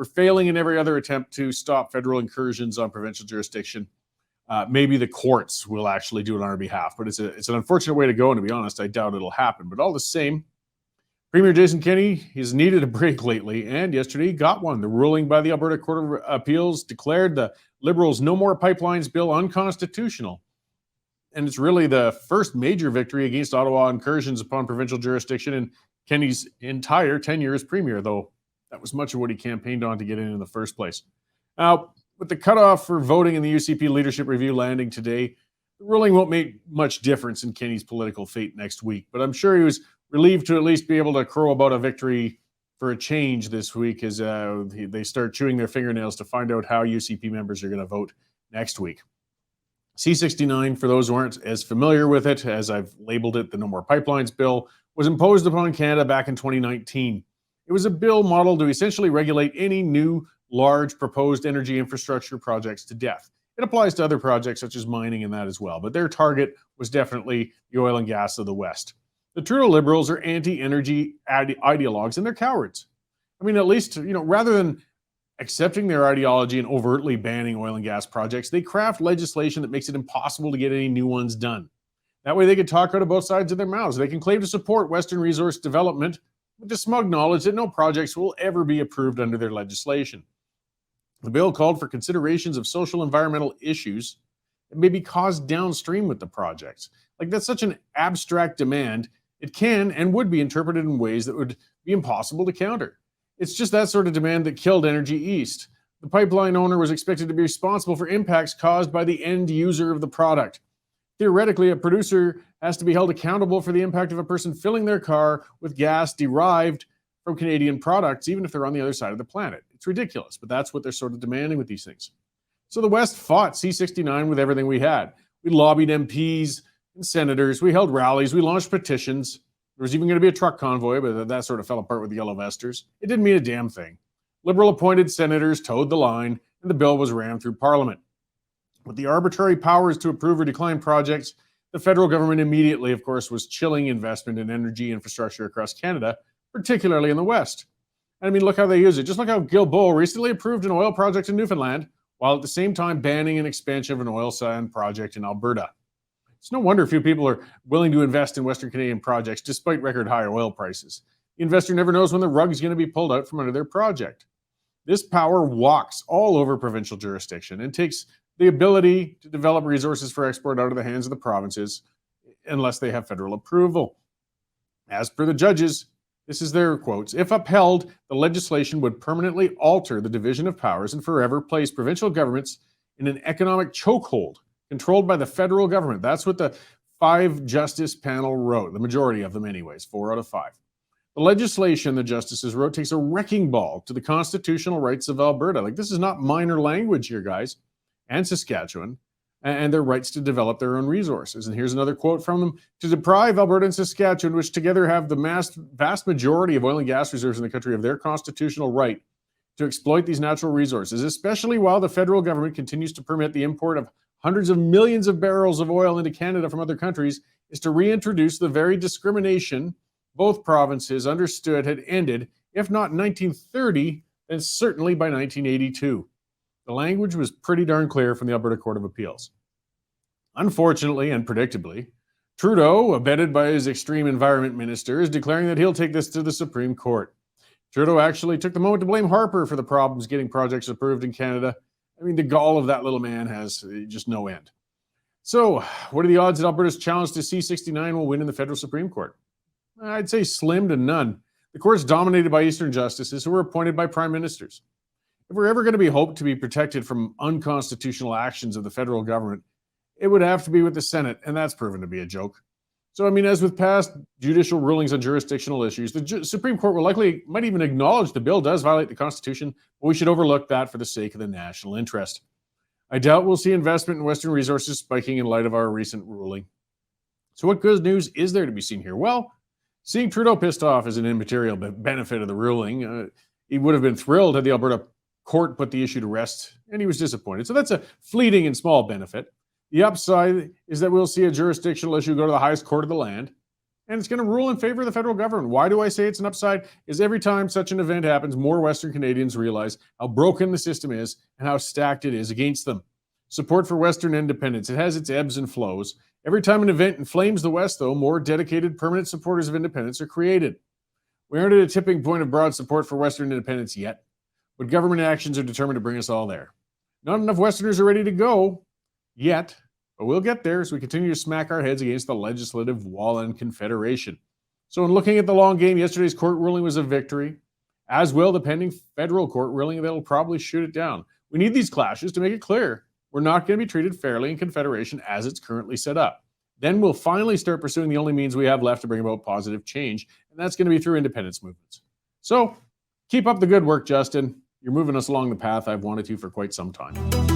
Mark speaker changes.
Speaker 1: We're failing in every other attempt to stop federal incursions on provincial jurisdiction. Maybe the courts will actually do it on our behalf, but it's an unfortunate way to go, and to be honest, I doubt it'll happen. But all the same, Premier Jason Kenney has needed a break lately, and yesterday he got one. The ruling by the Alberta Court of Appeals declared the Liberals' No More Pipelines bill unconstitutional. And it's really the first major victory against Ottawa incursions upon provincial jurisdiction in Kenney's entire tenure as Premier, though that was much of what he campaigned on to get in the first place. Now, with the cutoff for voting in the UCP Leadership Review landing today, the ruling won't make much difference in Kenney's political fate next week, but I'm sure he was relieved to at least be able to crow about a victory for a change this week as they start chewing their fingernails to find out how UCP members are going to vote next week. C-69, for those who aren't as familiar with it, as I've labeled it, the No More Pipelines bill, was imposed upon Canada back in 2019. It was a bill modeled to essentially regulate any new large proposed energy infrastructure projects to death. It applies to other projects such as mining and that as well, but their target was definitely the oil and gas of the West. The Trudeau Liberals are anti-energy ideologues, and they're cowards. I mean, at least, rather than accepting their ideology and overtly banning oil and gas projects, they craft legislation that makes it impossible to get any new ones done. That way they can talk out of both sides of their mouths. They can claim to support Western resource development with the smug knowledge that no projects will ever be approved under their legislation. The bill called for considerations of social environmental issues that may be caused downstream with the projects. Like, that's such an abstract demand, it can and would be interpreted in ways that would be impossible to counter. It's just that sort of demand that killed Energy East. The pipeline owner was expected to be responsible for impacts caused by the end user of the product. Theoretically, a producer has to be held accountable for the impact of a person filling their car with gas derived from Canadian products, even if they're on the other side of the planet. It's ridiculous, but that's what they're sort of demanding with these things. So the West fought C-69 with everything we had. We lobbied MPs and senators. We held rallies. We launched petitions. There was even going to be a truck convoy, but that sort of fell apart with the yellow vesters. It didn't mean a damn thing. Liberal-appointed senators towed the line, and the bill was rammed through Parliament. With the arbitrary powers to approve or decline projects, the federal government immediately, of course, was chilling investment in energy infrastructure across Canada, particularly in the West. And I mean, look how they use it. Just look how Guilbeault recently approved an oil project in Newfoundland, while at the same time banning an expansion of an oil sand project in Alberta. It's no wonder few people are willing to invest in Western Canadian projects despite record high oil prices. The investor never knows when the rug is going to be pulled out from under their project. This power walks all over provincial jurisdiction and takes the ability to develop resources for export out of the hands of the provinces unless they have federal approval. As per the judges, this is their quotes, if upheld, the legislation would permanently alter the division of powers and forever place provincial governments in an economic chokehold controlled by the federal government. That's what the 5-justice panel wrote, the majority of them anyways, 4 out of 5. The legislation the justices wrote takes a wrecking ball to the constitutional rights of Alberta. Like, this is not minor language here, guys, and Saskatchewan, and their rights to develop their own resources. And here's another quote from them. To deprive Alberta and Saskatchewan, which together have the vast majority of oil and gas reserves in the country, of their constitutional right to exploit these natural resources, especially while the federal government continues to permit the import of hundreds of millions of barrels of oil into Canada from other countries, is to reintroduce the very discrimination both provinces understood had ended, if not in 1930, then certainly by 1982. The language was pretty darn clear from the Alberta Court of Appeals. Unfortunately and predictably, Trudeau, abetted by his extreme environment minister, is declaring that he'll take this to the Supreme Court. Trudeau actually took the moment to blame Harper for the problems getting projects approved in Canada. I mean, the gall of that little man has just no end. So, what are the odds that Alberta's challenge to C-69 will win in the federal Supreme Court? I'd say slim to none. The court's dominated by Eastern justices who were appointed by prime ministers. If we're ever going to be hoped to be protected from unconstitutional actions of the federal government, it would have to be with the Senate, and that's proven to be a joke. So, I mean, as with past judicial rulings on jurisdictional issues, the Supreme Court might even acknowledge the bill does violate the Constitution, but we should overlook that for the sake of the national interest. I doubt we'll see investment in Western resources spiking in light of our recent ruling. So what good news is there to be seen here? Well, seeing Trudeau pissed off is an immaterial benefit of the ruling. He would have been thrilled had the Alberta court put the issue to rest, and he was disappointed. So that's a fleeting and small benefit. The upside is that we'll see a jurisdictional issue go to the highest court of the land, and it's going to rule in favor of the federal government. Why do I say it's an upside? Is every time such an event happens, more Western Canadians realize how broken the system is and how stacked it is against them. Support for Western independence, it has its ebbs and flows. Every time an event inflames the West, though, more dedicated, permanent supporters of independence are created. We aren't at a tipping point of broad support for Western independence yet, but government actions are determined to bring us all there. Not enough Westerners are ready to go yet, but we'll get there as we continue to smack our heads against the legislative wall and confederation. So in looking at the long game, yesterday's court ruling was a victory, as will the pending federal court ruling that'll probably shoot it down. We need these clashes to make it clear we're not going to be treated fairly in confederation as it's currently set up. Then we'll finally start pursuing the only means we have left to bring about positive change, and that's going to be through independence movements. So keep up the good work, Justin. You're moving us along the path I've wanted to for quite some time.